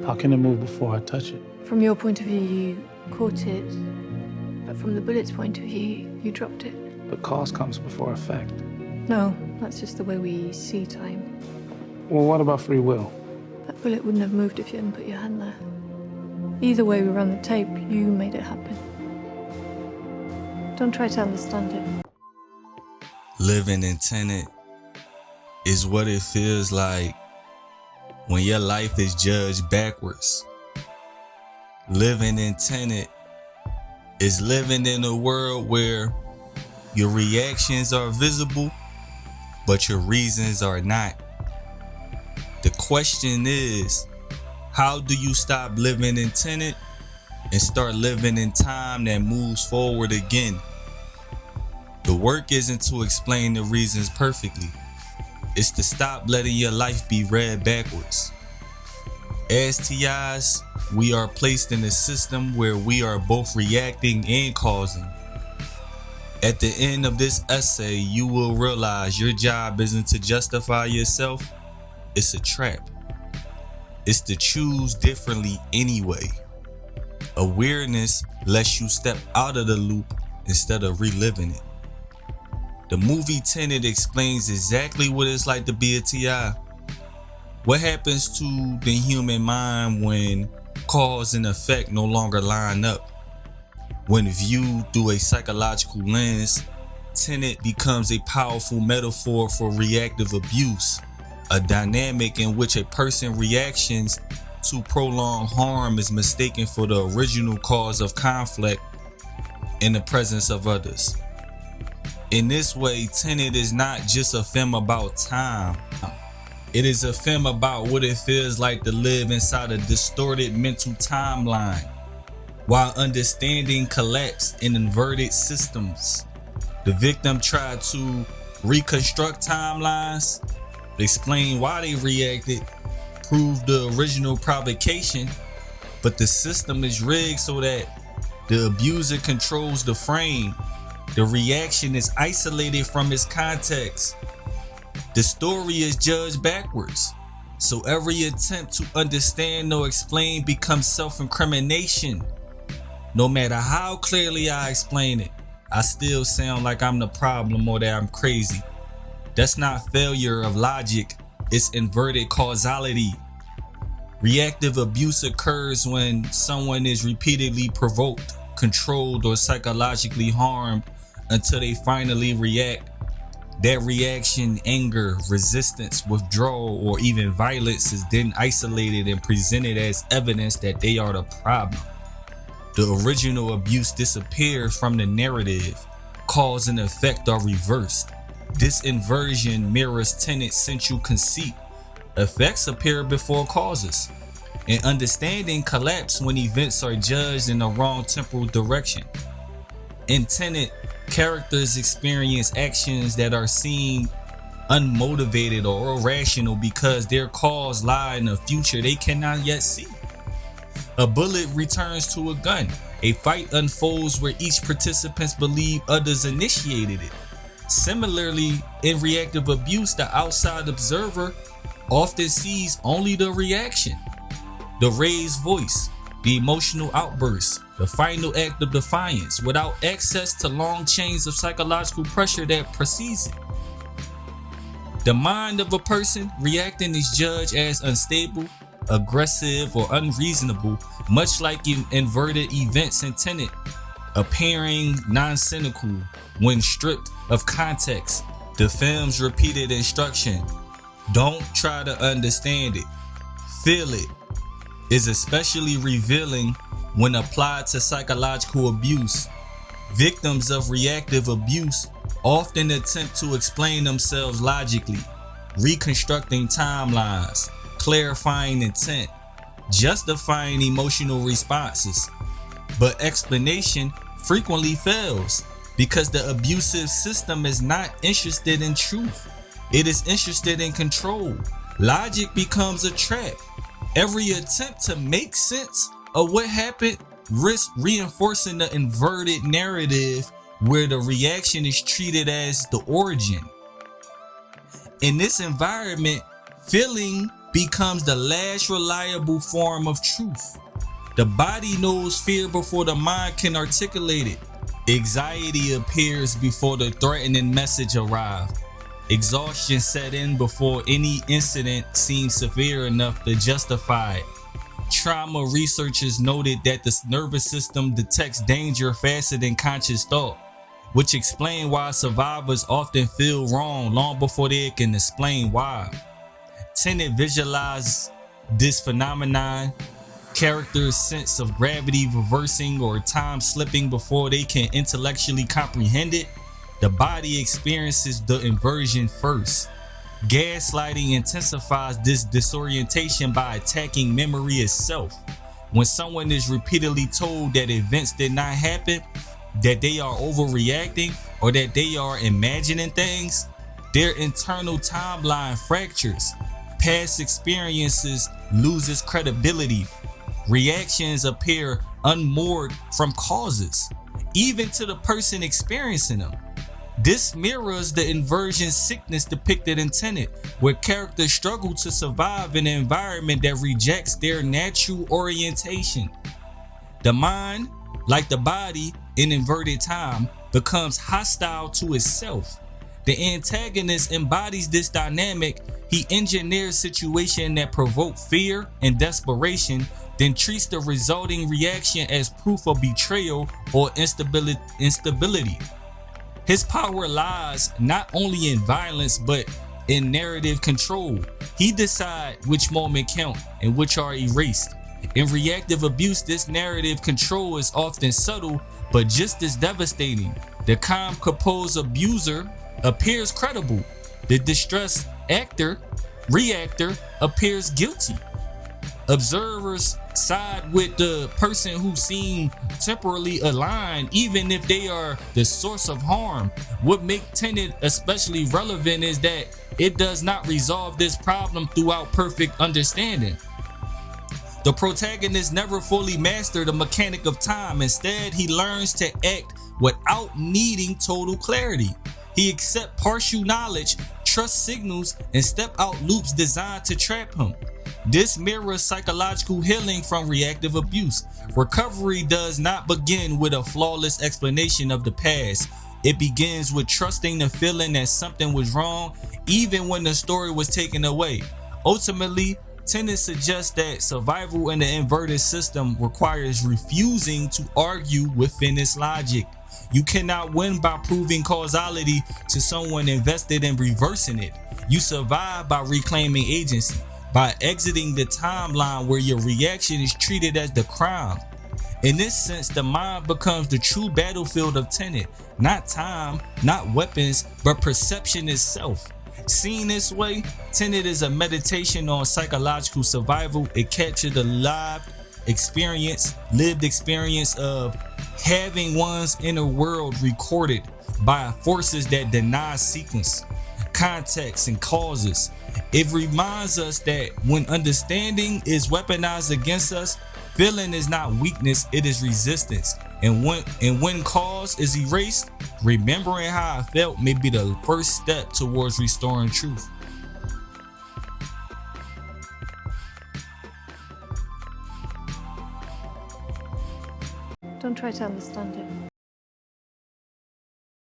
How can it move before I touch it? From your point of view, you caught it, but from the bullet's point of view, you dropped it. But cause comes before effect. No, that's just the way we see time. Well, what about free will? That bullet wouldn't have moved if you hadn't put your hand there. Either way we run the tape, you made it happen. Don't try to understand it. Living in Tenet is what it feels like when your life is judged backwards. Living in Tenet is living in a world where your reactions are visible, but your reasons are not. The question is, how do you stop living in Tenet and start living in time that moves forward again? The work isn't to explain the reasons perfectly. It's to stop letting your life be read backwards. As TIs, we are placed in a system where we are both reacting and causing. At the end of this essay, you will realize your job isn't to justify yourself, it's a trap. It's to choose differently anyway. Awareness lets you step out of the loop instead of reliving it. The movie Tenet explains exactly what it's like to be a TI. What happens to the human mind when cause and effect no longer line up? When viewed through a psychological lens, Tenet becomes a powerful metaphor for reactive abuse, a dynamic in which a person's reactions to prolonged harm is mistaken for the original cause of conflict in the presence of others. In this way, Tenet is not just a film about time. It is a film about what it feels like to live inside a distorted mental timeline while understanding collapse in inverted systems. The victim tried to reconstruct timelines, explain why they reacted, prove the original provocation, but the system is rigged so that the abuser controls the frame. The reaction is isolated from its context. The story is judged backwards, so every attempt to understand or explain becomes self-incrimination. No matter how clearly I explain it, I still sound like I'm the problem or that I'm crazy. That's not failure of logic, it's inverted causality. Reactive abuse occurs when someone is repeatedly provoked, controlled, or psychologically harmed until they finally react. That reaction, anger, resistance, withdrawal, or even violence is then isolated and presented as evidence that they are the problem. The original abuse disappears from the narrative. Cause and effect are reversed. This inversion mirrors Tenet's central conceit. Effects appear before causes, and understanding collapse when events are judged in the wrong temporal direction. In Tenet, characters experience actions that are seen unmotivated or irrational because their cause lie in a future they cannot yet see. A bullet returns to a gun. A fight unfolds where each participant believes others initiated it. Similarly, in reactive abuse, the outside observer often sees only the reaction, the raised voice, the emotional outburst, the final act of defiance, without access to long chains of psychological pressure that precedes it. The mind of a person reacting is judged as unstable, aggressive, or unreasonable, much like in inverted events in Tenet, appearing non-cynical when stripped of context. The film's repeated instruction, don't try to understand it, feel it, is especially revealing when applied to psychological abuse. Victims of reactive abuse often attempt to explain themselves logically, reconstructing timelines, clarifying intent, justifying emotional responses. But explanation frequently fails because the abusive system is not interested in truth. It is interested in control. Logic becomes a trap. Every attempt to make sense of what happened risks reinforcing the inverted narrative where the reaction is treated as the origin. In this environment, feeling becomes the last reliable form of truth. The body knows fear before the mind can articulate it. Anxiety appears before the threatening message arrives. Exhaustion set in before any incident seems severe enough to justify it. Trauma researchers noted that the nervous system detects danger faster than conscious thought, which explains why survivors often feel wrong long before they can explain why. Tenet visualizes this phenomenon, characters' sense of gravity reversing or time slipping before they can intellectually comprehend it. The body experiences the inversion first. Gaslighting intensifies this disorientation by attacking memory itself. When someone is repeatedly told that events did not happen, that they are overreacting, or that they are imagining things, their internal timeline fractures. Past experiences loses credibility. Reactions appear unmoored from causes, even to the person experiencing them. This mirrors the inversion sickness depicted in Tenet, where characters struggle to survive in an environment that rejects their natural orientation. The mind, like the body in inverted time, becomes hostile to itself. The antagonist embodies this dynamic. He engineers situations that provoke fear and desperation, then treats the resulting reaction as proof of betrayal or instability. His power lies not only in violence but in narrative control. He decides which moments count and which are erased. In reactive abuse, this narrative control is often subtle but just as devastating. The calm, composed abuser appears credible. The distressed reactor appears guilty. Observers side with the person who seem temporarily aligned, even if they are the source of harm. What makes Tenet especially relevant is that it does not resolve this problem throughout perfect understanding. The protagonist never fully masters the mechanic of time. Instead, he learns to act without needing total clarity. He accepts partial knowledge, trusts signals, and step out loops designed to trap him. This mirrors psychological healing from reactive abuse. Recovery does not begin with a flawless explanation of the past. It begins with trusting the feeling that something was wrong, even when the story was taken away. Ultimately, Tenet suggests that survival in the inverted system requires refusing to argue within its logic. You cannot win by proving causality to someone invested in reversing it. You survive by reclaiming agency, by exiting the timeline where your reaction is treated as the crime. In this sense, the mind becomes the true battlefield of Tenet. Not time, not weapons, but perception itself. Seen this way, Tenet is a meditation on psychological survival. It captures the lived experience of having one's inner world recorded by forces that deny sequence, context, and causes. It reminds us that when understanding is weaponized against us, feeling is not weakness, it is resistance. And when cause is erased, remembering how I felt may be the first step towards restoring truth. Don't try to understand it.